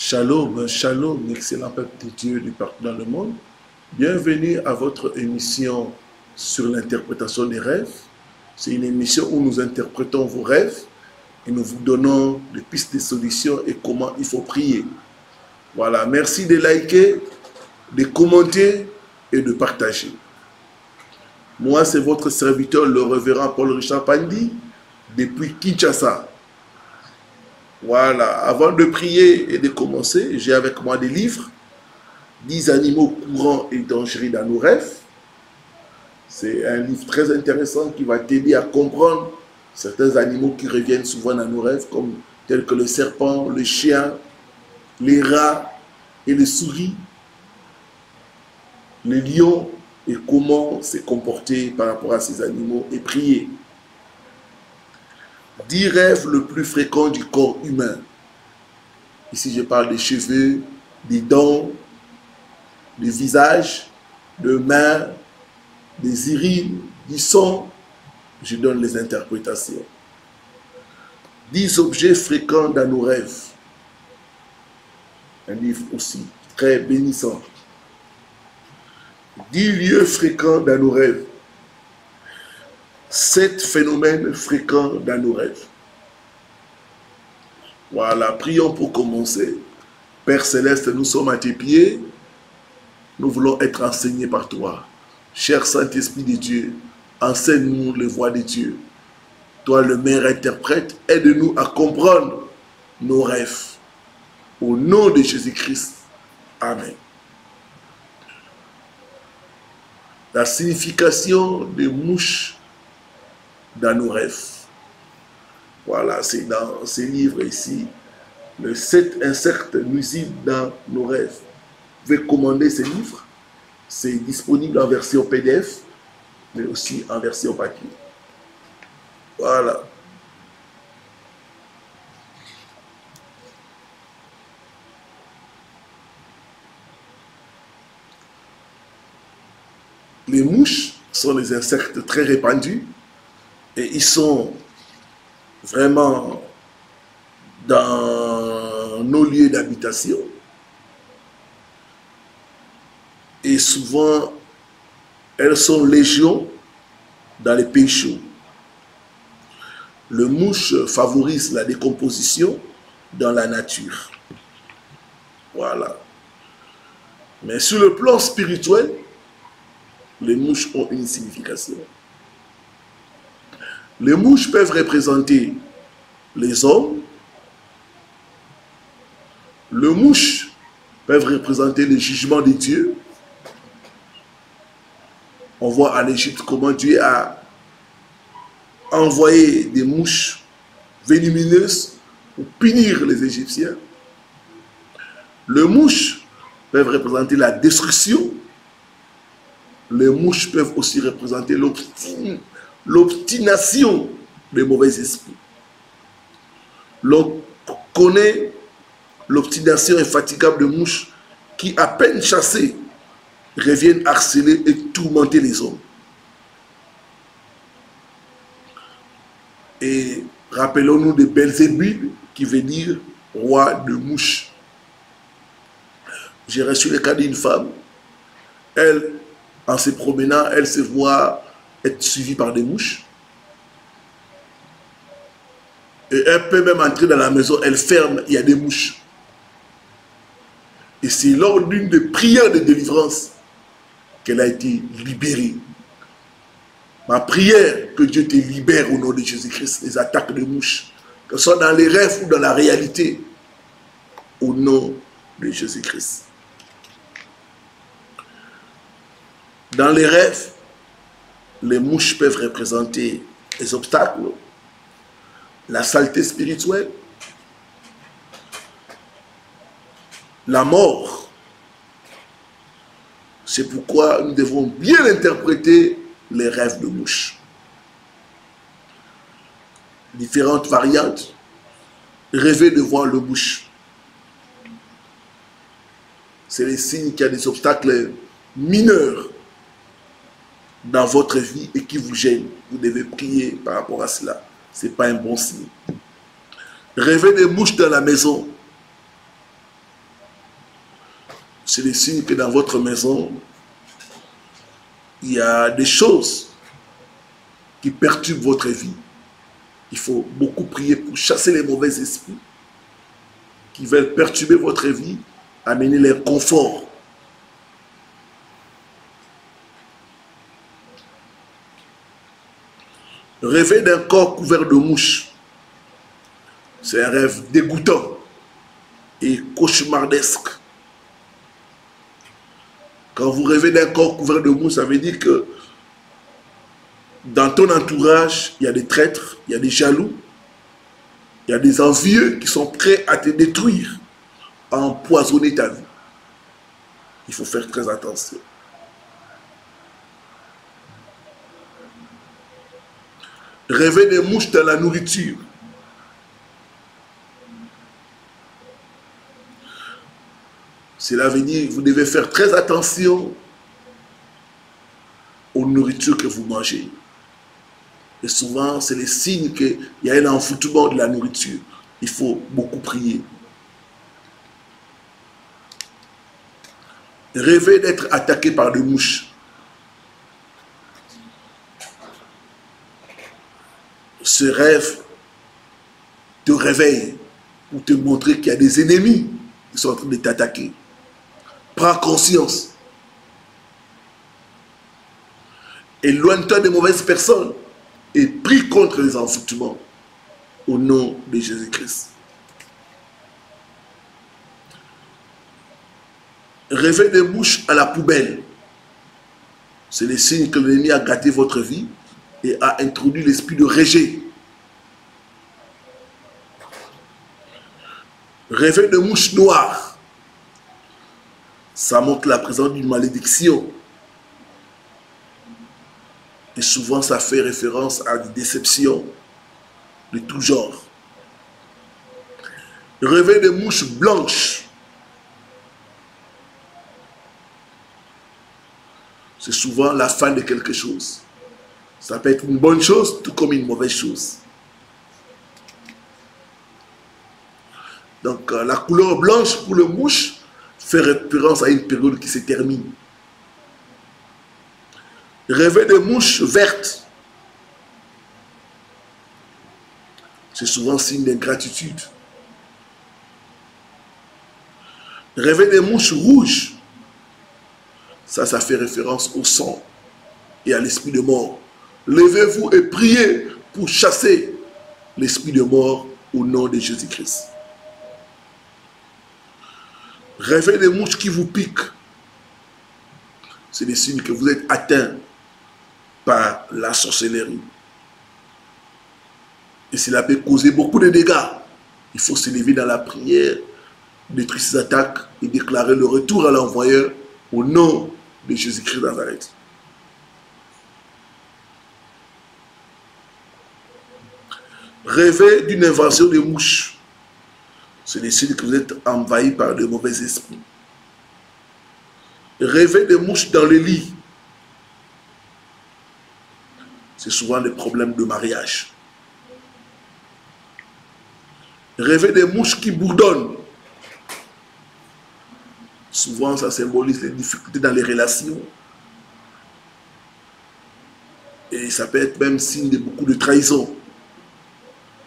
Shalom, shalom, excellent peuple de Dieu du partout dans le monde. Bienvenue à votre émission sur l'interprétation des rêves. C'est une émission où nous interprétons vos rêves et nous vous donnons des pistes de solutions et comment il faut prier. Voilà, merci de liker, de commenter et de partager. Moi, c'est votre serviteur, le révérend Paul Richard Pandi, depuis Kinshasa. Voilà, avant de prier et de commencer, j'ai avec moi des livres, 10 animaux courants et dangereux dans nos rêves. C'est un livre très intéressant qui va t'aider à comprendre certains animaux qui reviennent souvent dans nos rêves, comme tels que le serpent, le chien, les rats et les souris, les lions, et comment se comporter par rapport à ces animaux et prier. 10 rêves le plus fréquents du corps humain. Ici, je parle des cheveux, des dents, du visage, de mains, des urines, du sang. Je donne les interprétations. 10 objets fréquents dans nos rêves. Un livre aussi très bénissant. 10 lieux fréquents dans nos rêves. 7 phénomènes fréquents dans nos rêves. Voilà, prions pour commencer. Père Céleste, nous sommes à tes pieds. Nous voulons être enseignés par toi. Cher Saint-Esprit de Dieu, enseigne-nous les voies de Dieu. Toi, le meilleur interprète, aide-nous à comprendre nos rêves. Au nom de Jésus-Christ. Amen. La signification des mouches dans nos rêves. Voilà, c'est dans ces livres ici. Les 7 insectes nuisibles dans nos rêves. Vous pouvez commander ces livres. C'est disponible en version PDF, mais aussi en version papier. Voilà. Les mouches sont des insectes très répandus et ils sont vraiment dans nos lieux d'habitation. Et souvent, elles sont légion dans les pays chauds. Le mouche favorise la décomposition dans la nature. Voilà. Mais sur le plan spirituel, les mouches ont une signification. Les mouches peuvent représenter les hommes. Les mouches peuvent représenter le jugement de Dieu. On voit en Égypte comment Dieu a envoyé des mouches venimeuses pour punir les Égyptiens. Les mouches peuvent représenter la destruction. Les mouches peuvent aussi représenter l'obstination des mauvais esprits. L'on connaît l'obstination infatigable des mouches qui, à peine chassées, reviennent harceler et tourmenter les hommes. Et rappelons-nous de Belzébuth, qui veut dire roi de mouches. J'ai reçu le cas d'une femme. Elle, en se promenant, elle se voit être suivie par des mouches. Et elle peut même entrer dans la maison, elle ferme, il y a des mouches. Et c'est lors d'une des prières de délivrance qu'elle a été libérée. Ma prière, que Dieu te libère au nom de Jésus-Christ des attaques de mouches, que ce soit dans les rêves ou dans la réalité, au nom de Jésus-Christ. Dans les rêves, les mouches peuvent représenter les obstacles, la saleté spirituelle, la mort. C'est pourquoi nous devons bien interpréter les rêves de mouches. Différentes variantes. Rêver de voir le mouche. C'est le signe qu'il y a des obstacles mineurs dans votre vie et qui vous gênent. Vous devez prier par rapport à cela. Ce n'est pas un bon signe. Rêver des mouches dans la maison. c'est le signe que dans votre maison, il y a des choses qui perturbent votre vie. Il faut beaucoup prier pour chasser les mauvais esprits qui veulent perturber votre vie, amener l'inconfort. Rêver d'un corps couvert de mouches, c'est un rêve dégoûtant et cauchemardesque. Quand vous rêvez d'un corps couvert de mouches, ça veut dire que dans ton entourage, il y a des traîtres, il y a des jaloux, il y a des envieux qui sont prêts à te détruire, à empoisonner ta vie. Il faut faire très attention. Rêver des mouches dans la nourriture. Cela veut dire que vous devez faire très attention aux nourritures que vous mangez. Et souvent, c'est les signes qu'il y a un enfouissement de la nourriture. Il faut beaucoup prier. Rêver d'être attaqué par des mouches. Ce rêve te réveille pour te montrer qu'il y a des ennemis qui sont en train de t'attaquer. Prends conscience. Éloigne-toi des mauvaises personnes et prie contre les enfouissements au nom de Jésus-Christ. Rêver des mouches à la poubelle. C'est le signe que l'ennemi a gâté votre vie et a introduit l'esprit de rejet. Rêver de mouches noires, ça montre la présence d'une malédiction. Et souvent, ça fait référence à des déceptions de tout genre. Rêver de mouches blanches, c'est souvent la fin de quelque chose. Ça peut être une bonne chose, tout comme une mauvaise chose. Donc, la couleur blanche pour le mouche fait référence à une période qui se termine. Rêver de mouches vertes, c'est souvent signe d'ingratitude. Rêver des mouches rouges, ça fait référence au sang et à l'esprit de mort. Levez-vous et priez pour chasser l'esprit de mort au nom de Jésus-Christ. Rêver des mouches qui vous piquent, c'est des signes que vous êtes atteint par la sorcellerie. Et cela peut causer beaucoup de dégâts. Il faut se lever dans la prière, détruire ces attaques et déclarer le retour à l'envoyeur au nom de Jésus-Christ de Nazareth. Rêver d'une invasion de mouches, c'est des signes que vous êtes envahi par de mauvais esprits. Rêver des mouches dans le lit, c'est souvent des problèmes de mariage. Rêver des mouches qui bourdonnent, souvent ça symbolise les difficultés dans les relations. Et ça peut être même signe de beaucoup de trahison.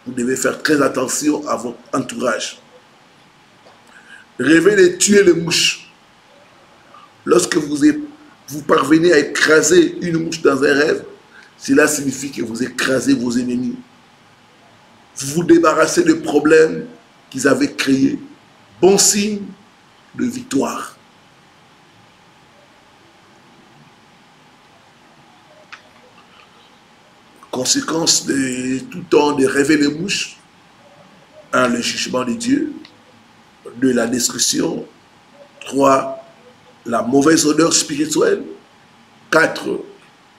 Vous devez faire très attention à votre entourage. Rêver de tuer les mouches. Lorsque vous parvenez à écraser une mouche dans un rêve, cela signifie que vous écrasez vos ennemis. Vous vous débarrassez des problèmes qu'ils avaient créés. Bon signe de victoire. Conséquence de tout temps de rêver les mouches. 1. Le jugement de Dieu. 2. La destruction. 3. La mauvaise odeur spirituelle. 4.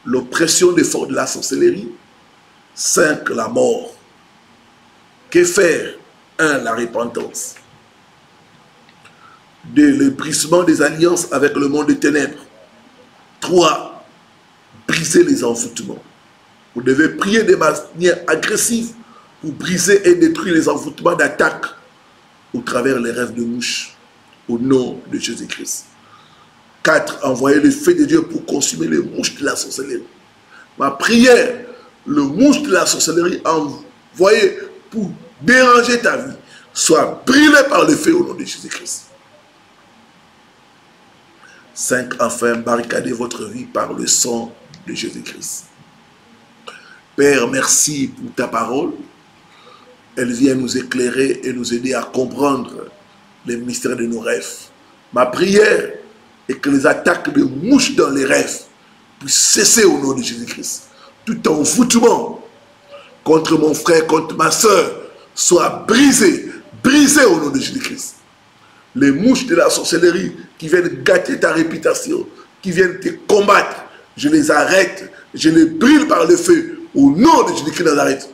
L'oppression des forces de la sorcellerie. 5. La mort. Que faire? 1. La repentance. 2. Le brisement des alliances avec le monde des ténèbres. 3. Briser les envoûtements. Vous devez prier de manière agressive pour briser et détruire les envoûtements d'attaque au travers des rêves de mouches au nom de Jésus-Christ. 4. Envoyer le feu de Dieu pour consumer les mouches de la sorcellerie. Ma prière, le mouche de la sorcellerie envoyé pour déranger ta vie, soit brûlé par le feu au nom de Jésus-Christ. 5. Enfin, barricadez votre vie par le sang de Jésus-Christ. Père, merci pour ta parole. Elle vient nous éclairer et nous aider à comprendre les mystères de nos rêves. Ma prière est que les attaques de mouches dans les rêves puissent cesser au nom de Jésus-Christ. Tout envoûtement contre mon frère, contre ma soeur, soit brisé, brisé au nom de Jésus-Christ. Les mouches de la sorcellerie qui viennent gâter ta réputation, qui viennent te combattre, je les arrête, je les brûle par le feu au nom de Jésus-Christ de Nazareth.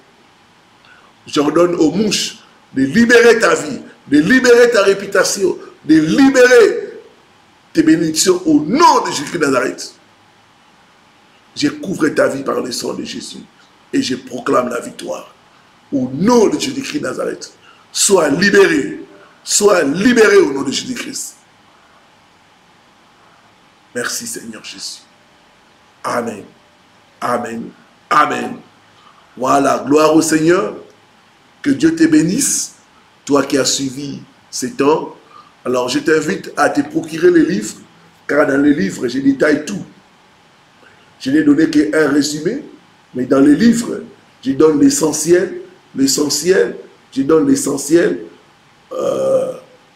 J'ordonne aux mouches de libérer ta vie, de libérer ta réputation, de libérer tes bénédictions au nom de Jésus-Christ de Nazareth. Je couvre ta vie par le sang de Jésus et je proclame la victoire. Au nom de Jésus-Christ de Nazareth, sois libéré au nom de Jésus-Christ. Merci Seigneur Jésus. Amen. Amen. Amen. Voilà, gloire au Seigneur. Que Dieu te bénisse, toi qui as suivi ces temps. Alors je t'invite à te procurer les livres, car dans les livres, je détaille tout. Je n'ai donné qu'un résumé, mais dans les livres, je donne l'essentiel, je donne l'essentiel,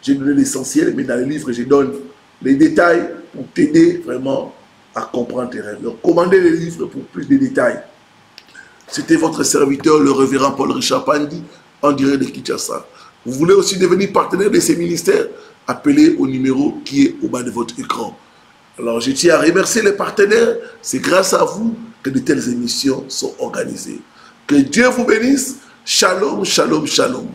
j'ai donné l'essentiel, mais dans les livres, je donne les détails pour t'aider vraiment à comprendre tes rêves. Donc, commandez les livres pour plus de détails. C'était votre serviteur, le révérend Paul-Richard Pandi, en direct de Kinshasa. Vous voulez aussi devenir partenaire de ces ministères? Appelez au numéro qui est au bas de votre écran. Alors, je tiens à remercier les partenaires. C'est grâce à vous que de telles émissions sont organisées. Que Dieu vous bénisse. Shalom, shalom, shalom.